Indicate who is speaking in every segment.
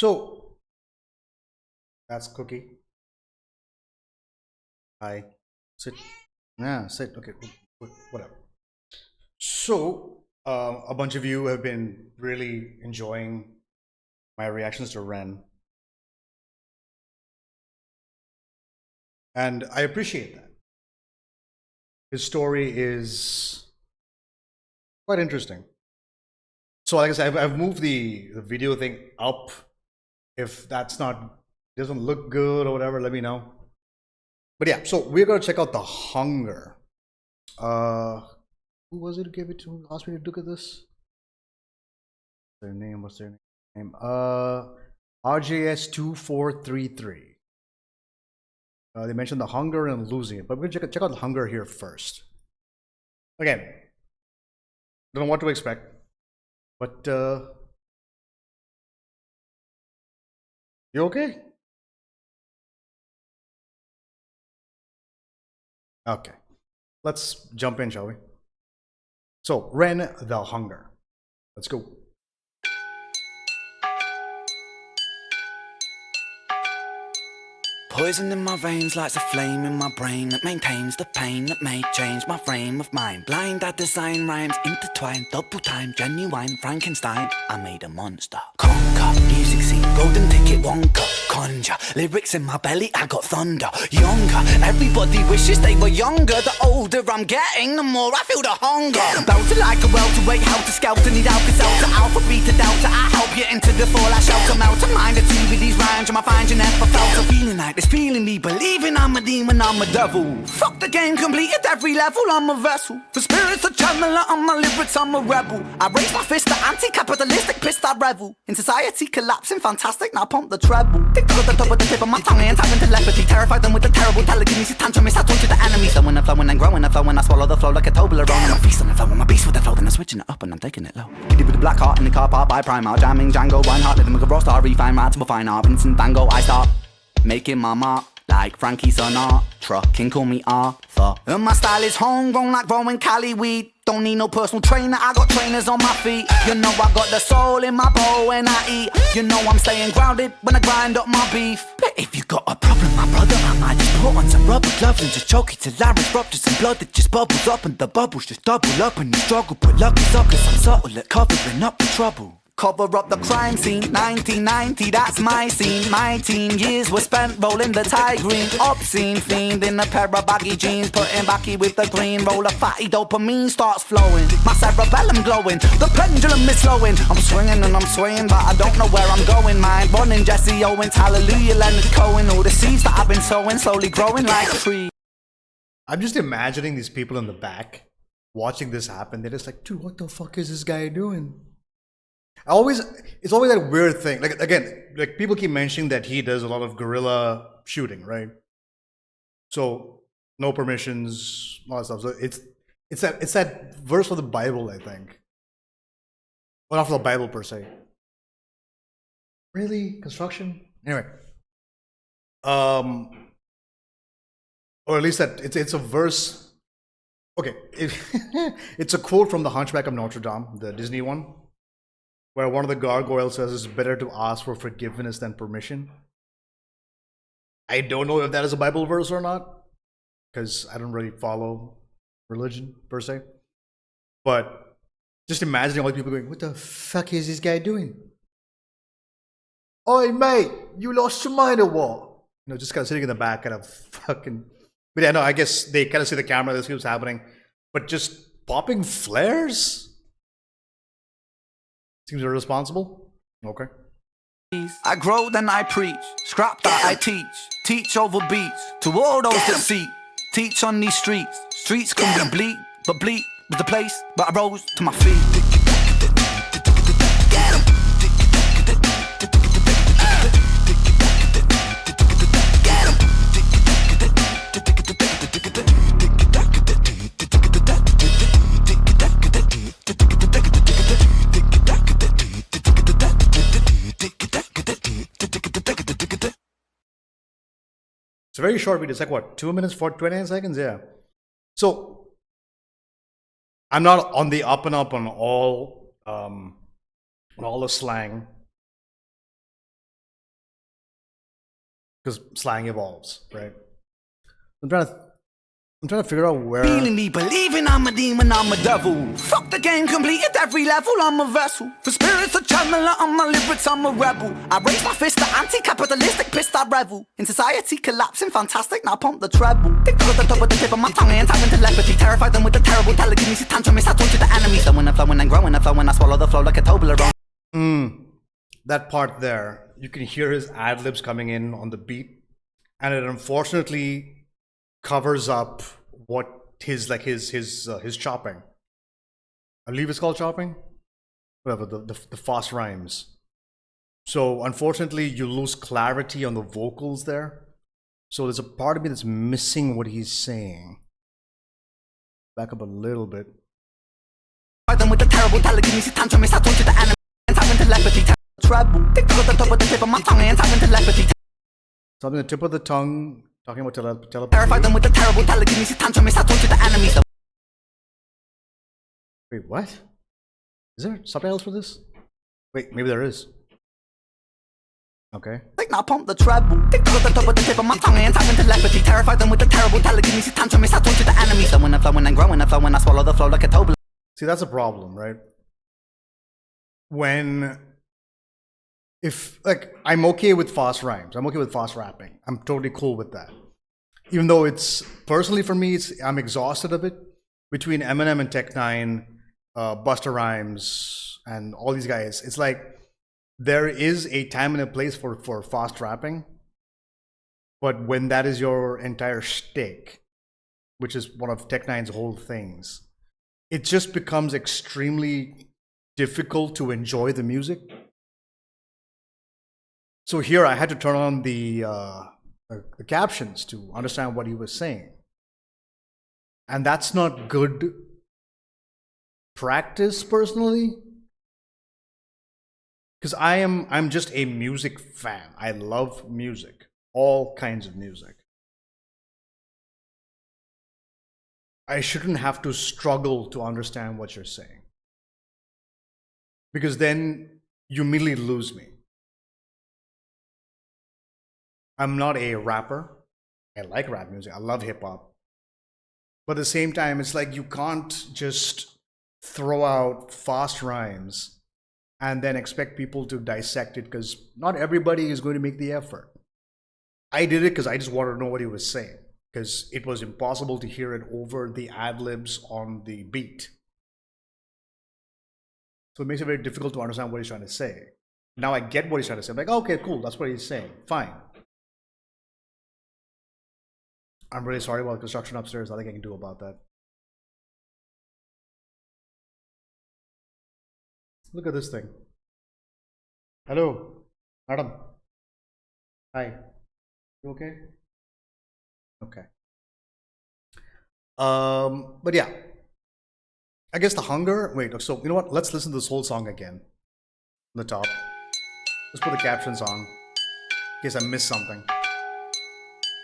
Speaker 1: So that's Cookie. Hi. Sit. Yeah, sit. Okay, whatever. So, a bunch of you have been really enjoying my reactions to Ren, and I appreciate that. His story is quite interesting. So, like I said, I've moved the video thing up. If that's not doesn't look good or whatever, let me know. But yeah, so we're gonna check out the hunger. Uh, who was it who gave it to me? Asked me to look at this. Their name? What's their name? RJS2433. They mentioned the hunger and losing it, but we're gonna check out the hunger here first. Again, don't know what to expect, but you okay? Okay, let's jump in, shall we? So, Ren the Hunger. Let's go.
Speaker 2: Poison in my veins lights a flame in my brain that maintains the pain that may change my frame of mind. Blind, I design rhymes intertwined, double time, genuine Frankenstein. I made a monster. Conquer, music scene, golden ticket, Wonka, conjure. Lyrics in my belly, I got thunder. Younger, everybody wishes they were younger. The older I'm getting, the more I feel the hunger. Belted like a welterweight, helter skelter, need alpha delta, alpha beta delta. I help you into the fall, I shelter melt. A mind or two with these rhymes, I find you never felt a feeling like this. Feeling me, believing I'm a demon, I'm a devil. Fuck the game, completed every level, I'm a vessel. For spirits a channeler, on my lyrics, I'm a rebel. I raise my fist to anti-capitalistic, pissed I revel. In society collapsing, fantastic, now pump the treble. Tick tock at the top of the tip of my tongue, and tap into telepathy. Terrified them with the terrible telekinesis, tantrumist, I torture the enemies. Flowing and flowing and growing and flowing, I swallow the flow like a Toblerone. I'm a feast on the flow, I'm a beast with the flow, then I'm switching it up and I'm taking it low. Giddy with the black heart in the car park by Primark, jamming Django, Reinhardt, living with a raw star, refine rats, but fine art, Vincent Van Gogh, I start making my mark like Frankie Sinatra, can call me Arthur. And my style is homegrown like growing Cali weed. Don't need no personal trainer, I got trainers on my feet. You know I got the soul in my bowl when I eat. You know I'm staying grounded when I grind up my beef. But if you got a problem, my brother, I might just put on some rubber gloves and just choke it till I erupt. Just some blood that just bubbles up and the bubbles just double up and you struggle. But lucky suckers, I'm subtle at covering up the trouble. Cover up the crime scene, 1990, that's my scene. My teen years were spent rolling the Thai green. Obscene fiend in a pair of baggy jeans, putting backy with the green. Roll a fatty, dopamine starts flowing. My cerebellum glowing, the pendulum is slowing. I'm swinging and I'm swaying, but I don't know where I'm going. Mind running, Jesse Owens, hallelujah, Leonard Cohen. All the seeds that I've been sowing, slowly growing like a tree.
Speaker 1: I'm just imagining these people in the back watching this happen. They're just like, dude, what the fuck is this guy doing? It's always that weird thing. Like again, like people keep mentioning that he does a lot of guerrilla shooting, right? So no permissions, all that stuff. So it's that verse for the Bible, I think. Well, not for the Bible per se. Really, construction. Anyway, or at least that it's a verse. Okay, it's a quote from The Hunchback of Notre Dame, the Disney one, where one of the gargoyles says it's better to ask for forgiveness than permission. I don't know if that is a Bible verse or not, because I don't really follow religion per se. But just imagining all the people going, what the fuck is this guy doing? Oi, mate, you lost your mind or what? You know, just kind of sitting in the back, kind of fucking. But yeah, no, I guess they kind of see the camera, this keeps happening. But just popping flares? Seems irresponsible. Okay.
Speaker 2: I grow, then I preach. Scrap that I teach. Teach over beats. To all those that seek. Teach on these streets. Streets can be bleak, but bleak was the place. But I rose to my feet.
Speaker 1: It's a very short video. It's like what, 2 minutes for 29 seconds? Yeah. So I'm not on the up and up on all the slang. because slang evolves, right? I'm trying to figure out where.
Speaker 2: Feeling me, believing I'm a demon, I'm a devil. Fuck the game, completed every level, I'm a vessel. For spirits, a channeler, on my lyrics, I'm a rebel. I raise my fist, the anti-capitalistic pissed, I revel. In society collapsing, fantastic, now pump the treble. Tick to the top of the tip of my tongue, ain't having telepathy. Terrify them with the terrible telekinesis, tantrumist, I torture the enemy. Flowing and flowing and growing and flowing, I swallow the flow like a Toblerone.
Speaker 1: That part there, you can hear his ad-libs coming in on the beat, and it unfortunately covers up what his chopping. I believe it's called chopping. Whatever, the fast rhymes. So unfortunately, you lose clarity on the vocals there. So there's a part of me that's missing what he's saying. Back up a little bit.
Speaker 2: Them with the terrible telekinesis, tantrumist, I torture the enemy. Ain't having telepathy, treble. Tick to the top of the tip of my tongue, ain't having telepathy.
Speaker 1: Something the tip of the tongue. Talking about telepathy.
Speaker 2: Terrify them with the terrible telekinesis, tantrumist, I torture the enemy.
Speaker 1: Wait, what? Is there subtitles for this? Wait, maybe there is. Okay.
Speaker 2: Now pump the treble. Tick to the top of the tip of my tongue, ain't having telepathy. Terrify them with the terrible telekinesis, tantrumist, I torture the enemy. Flowing and flowing and growing and flowing, I swallow the flow like a Toblerone.
Speaker 1: See, that's a problem, right? I'm okay with fast rhymes. I'm okay with fast rapping. I'm totally cool with that. Even though it's, personally for me, I'm exhausted of it. Between Eminem and Tech Nine, Busta Rhymes, and all these guys, it's like there is a time and a place for fast rapping. But when that is your entire shtick, which is one of Tech Nine's whole things, it just becomes extremely difficult to enjoy the music. So here I had to turn on the captions to understand what he was saying. And that's not good practice personally. Because I'm just a music fan. I love music. All kinds of music. I shouldn't have to struggle to understand what you're saying. Because then you immediately lose me. I'm not a rapper. I like rap music. I love hip hop. But at the same time, it's like you can't just throw out fast rhymes and then expect people to dissect it, because not everybody is going to make the effort. I did it because I just wanted to know what he was saying, because it was impossible to hear it over the ad-libs on the beat. So it makes it very difficult to understand what he's trying to say. Now I get what he's trying to say. I'm like, okay, cool, that's what he's saying. Fine. I'm really sorry about the construction upstairs. Nothing I can do about that. Look at this thing. Hello, madam. Hi. You okay? Okay. But yeah. I guess the hunger. Wait, so you know what? Let's listen to this whole song again. On the top. Let's put the captions on. In case I missed something.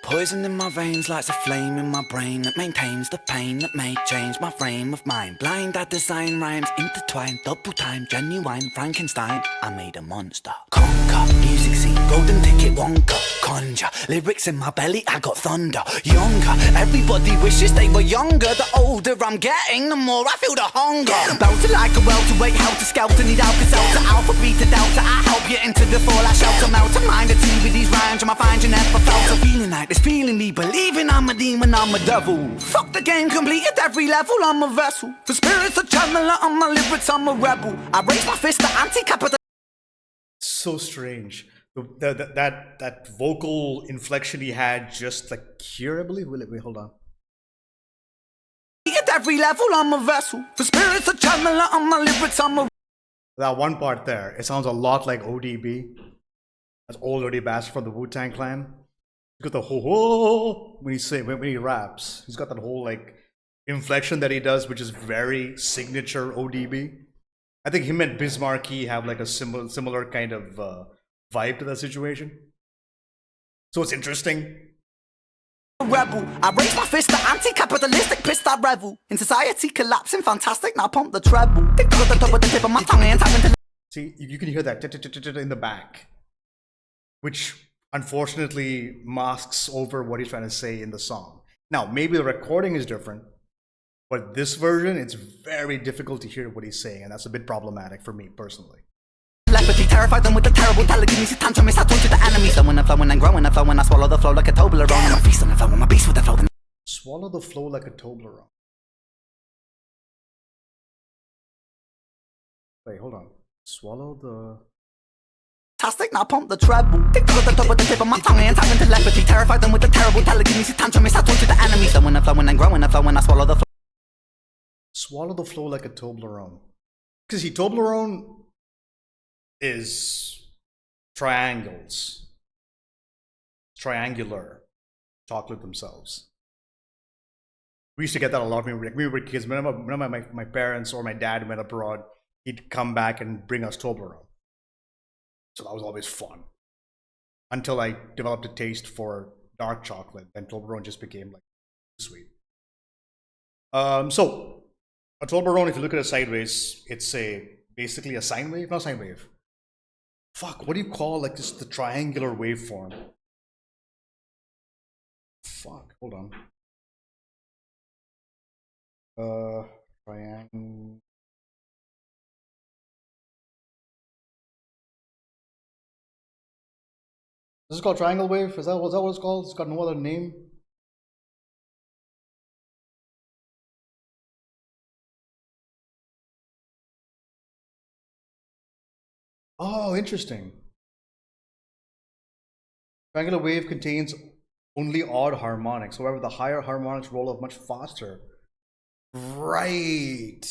Speaker 2: Poison in my veins lights a flame in my brain that maintains the pain that may change my frame of mind. Blind, I design rhymes intertwined, double time, genuine Frankenstein. I made a monster. Conquer, music scene, golden ticket, Wonka, conjure. Lyrics in my belly, I got thunder. Younger, everybody wishes they were younger. The older I'm getting, the more I feel the hunger. Belted like a welterweight, helter skelter, need Alka-Seltzer, alpha, beta, delta. I help you into the fall, I shelter, melt a mind, a team with these rhymes. I find you never felt a feeling like this. Feeling me, believing I'm a demon, I'm a devil. Fuck the game, completed every level, I'm a vessel. For spirits, a channeler, on my lyrics, I'm a rebel. I raise my fist, the anti-capital.
Speaker 1: So strange. That vocal inflection he had just like here, I believe. Wait, hold on.
Speaker 2: At every level, I'm a vessel. For spirits, a channeler, on my lyrics, I'm a.
Speaker 1: That one part there, it sounds a lot like ODB. That's old dirty bastard from the Wu-Tang Clan. He's got the whole when he raps. He's got that whole like inflection that he does, which is very signature ODB. I think him and Bismarcky have like a similar kind of vibe to that situation. So it's interesting.
Speaker 2: Rebel, I raise my fist, the anti-capitalistic pissed, I revel. In society collapsing, fantastic, now pump the treble. Tick to the top of the tip of my tongue, ain't having to.
Speaker 1: See, you can hear that in the back, which unfortunately masks over what he's trying to say in the song. Now, maybe the recording is different, but this version, it's very difficult to hear what he's saying, and that's a bit problematic for me personally.
Speaker 2: Telepathy, terrified them with the terrible telekinesis tantrum. I torture the enemy. Flowing and flowing and growing and flowing. I swallow the flow like a Toblerone. I'm a feast on the flow. I'm a beast with the flow.
Speaker 1: Swallow the flow like a Toblerone. Wait, hold on. Swallow the...
Speaker 2: Fantastic, now pump the treble. Tick to the top with the tip of my tongue and tapping telepathy. Terrified them with the terrible telekinesis tantrum. I torture the enemy. Flowing and flowing and growing and flowing. I swallow the flow.
Speaker 1: Swallow the flow like a Toblerone. Because see, Toblerone is triangles. Triangular chocolate themselves. We used to get that a lot when we were kids. Whenever my parents or my dad went abroad, he'd come back and bring us Toblerone. So that was always fun. Until I developed a taste for dark chocolate, then Toblerone just became like sweet. So a Toblerone, if you look at it sideways, it's basically a sine wave, not sine wave. Fuck, what do you call like just the triangular waveform? Fuck, hold on. Triangle. This is called triangle wave? Is that what it's called? It's got no other name. Oh, interesting. Triangular wave contains only odd harmonics. However, the higher harmonics roll off much faster. Right.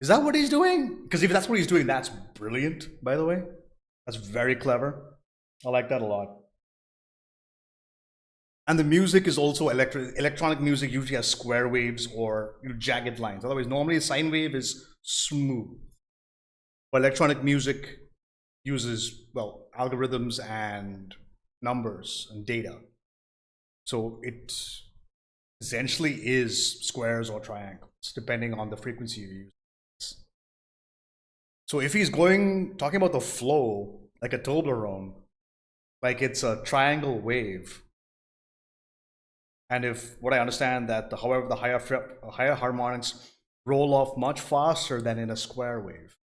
Speaker 1: Is that what he's doing? Because if that's what he's doing, that's brilliant, by the way. That's very clever. I like that a lot. And the music is also electronic music usually has square waves or jagged lines. Otherwise, normally a sine wave is smooth. But electronic music uses, well, algorithms and numbers and data. So it essentially is squares or triangles, depending on the frequency you use. So if he's talking about the flow, like a Toblerone, like it's a triangle wave, and if what I understand that however the higher harmonics roll off much faster than in a square wave.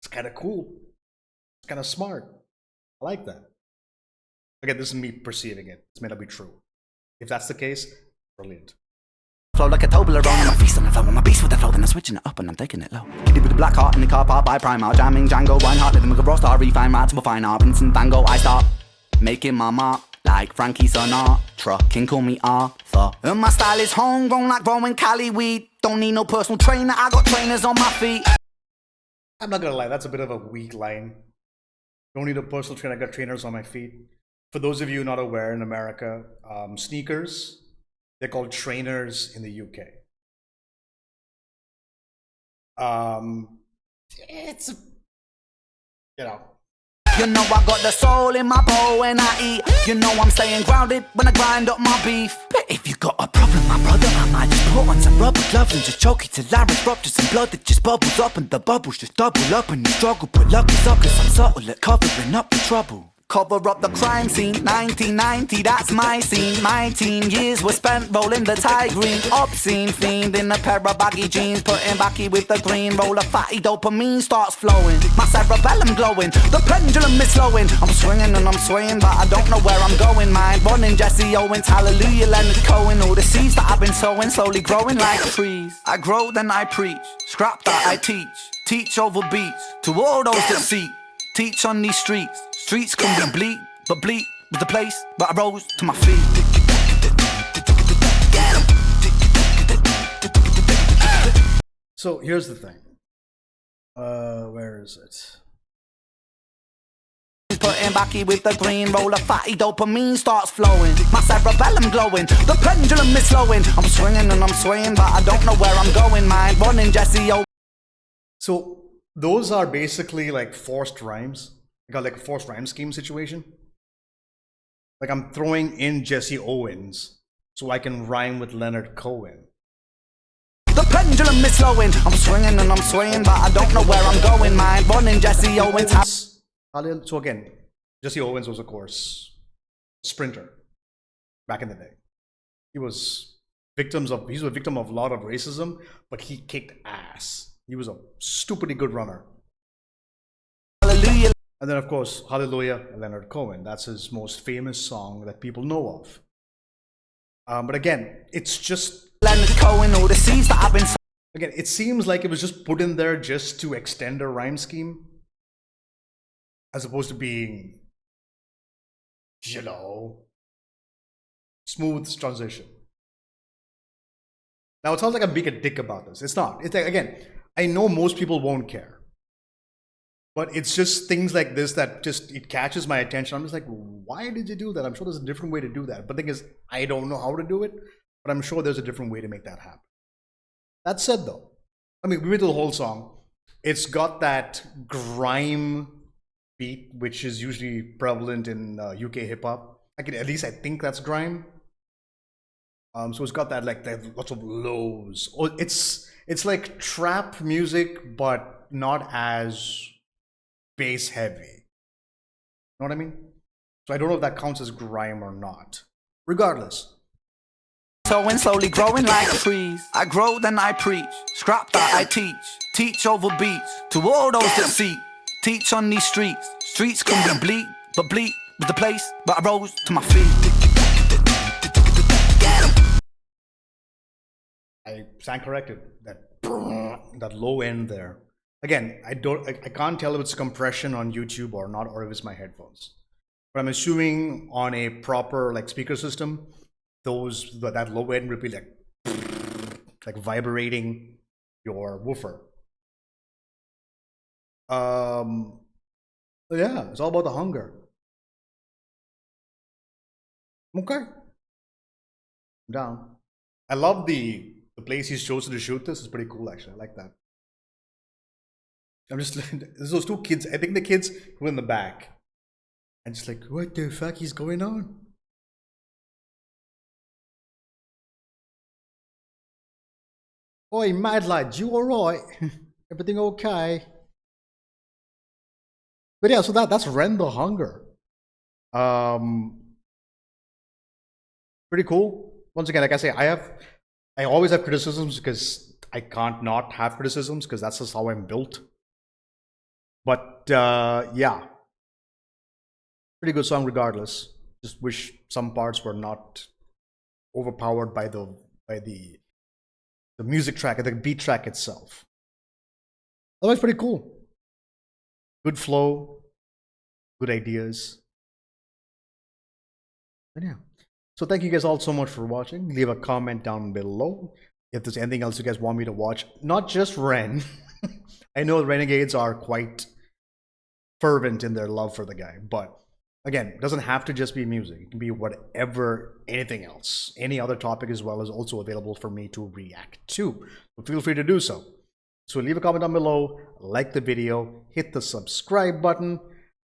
Speaker 1: It's kind of cool. It's kind of smart. I like that. Again, this is me perceiving it. This may not be true. If that's the case, brilliant.
Speaker 2: Flow like a Toblerone. I'm a feast on the flow. I'm a beast with the flow. Then I'm switching it up and I'm taking it low. Kiddie with the black heart in the car park by Primark. Jamming Django, Reinhardt, living with a raw star. Refine right to a fine art. Vincent Van Gogh, I start making my mark. Like Frankie Sinatra, King call me Arthur. And my style is homegrown like growing Cali weed. Don't need no personal trainer, I got trainers on my feet.
Speaker 1: I'm not gonna lie, that's a bit of a weak line. Don't need a personal trainer, I got trainers on my feet. For those of you not aware, in America, sneakers, they're called trainers in the UK. It's,
Speaker 2: You know I got the soul in my bowl when I eat. You know I'm staying grounded when I grind up my beef. But if you got a problem, my brother, I might just put on some rubber gloves and just choke it till larynx ruptures and blood that just bubbles up and the bubbles just double up and you struggle. Put lucky suckers, I'm subtle at covering up the trouble. Cover up the crime scene, 1990, that's my scene. My teen years were spent rolling the Thai green. Obscene fiend in a pair of baggy jeans, putting backy with the green. Roll a fatty, dopamine starts flowing. My cerebellum glowing, the pendulum is slowing. I'm swinging and I'm swaying, but I don't know where I'm going. Mind running, Jesse Owens, hallelujah, Leonard Cohen. All the seeds that I've been sowing, slowly growing like trees. I grow, then I preach, scrap that I teach over beats. To all those that seek, teach on these streets. Streets can be bleak, but bleak was the place where I rose to my feet.
Speaker 1: So here's the thing. Where is it?
Speaker 2: Putting backy with the green, roll a fatty, dopamine starts flowing. My cerebellum glowing, the pendulum is slowing. I'm swinging and I'm swaying, but I don't know where I'm going. Mind running, Jesse O.
Speaker 1: So those are basically like forced rhymes. I got like a forced rhyme scheme situation. Like I'm throwing in Jesse Owens so I can rhyme with Leonard Cohen.
Speaker 2: The pendulum is slowing. I'm swinging and I'm swaying, but I don't know where I'm going. Mind running, Jesse Owens.
Speaker 1: So again, Jesse Owens was, of course, a sprinter back in the day. He was a victim of a lot of racism, but he kicked ass. He was a stupidly good runner.
Speaker 2: Hallelujah.
Speaker 1: And then, of course, Hallelujah, Leonard Cohen. That's his most famous song that people know of. But again, it's just...
Speaker 2: Leonard Cohen, all the seeds that I've been...
Speaker 1: Again, it seems like it was just put in there just to extend a rhyme scheme, as opposed to being, you know, smooth transition. Now, it sounds like I'm being a dick about this. It's not. It's like, again, I know most people won't care. But it's just things like this that just, it catches my attention. I'm just like, why did you do that? I'm sure there's a different way to do that. But the thing is, I don't know how to do it, but I'm sure there's a different way to make that happen. That said, though, I mean, we went to the whole song. It's got that grime beat, which is usually prevalent in UK hip hop. At least I think that's grime. So it's got that like lots of lows. It's like trap music, but not as bass heavy. You know what I mean? So I don't know if that counts as grime or not. Regardless.
Speaker 2: Sowing, slowly growing like a trees. I grow, then I preach. Scrap that I teach. Teach over beats. To all those that seek. Teach on these streets. Streets can be bleak, but bleak was the place. But I rose to my feet.
Speaker 1: I stand corrected. That low end there. Again, I can't tell if it's compression on YouTube or not, or if it's my headphones. But I'm assuming on a proper like speaker system, that low end would be like vibrating your woofer. Yeah, it's all about the hunger. Okay, I'm down. I love the place he's chosen to shoot this. It's pretty cool, actually. I like that. I'm just there's those two kids. I think the kids who are in the back. I'm just like, what the fuck is going on? Oi, mad lad, you alright? Everything okay? But yeah, so that's Ren the Hunger. Pretty cool. Once again, like I say, I always have criticisms because I can't not have criticisms because that's just how I'm built. But yeah, pretty good song regardless. Just wish some parts were not overpowered by the music track, the beat track itself. Otherwise, pretty cool. Good flow, good ideas. But yeah. So thank you guys all so much for watching. Leave a comment down below if there's anything else you guys want me to watch. Not just Ren. I know the RENegades are quite fervent in their love for the guy, but again, it doesn't have to just be music. It can be whatever, anything else. Any other topic as well is also available for me to react to. So feel free to do so. So leave a comment down below, like the video, hit the subscribe button,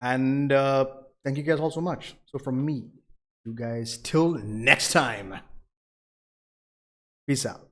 Speaker 1: and thank you guys all so much. So from me, you guys, till next time, peace out.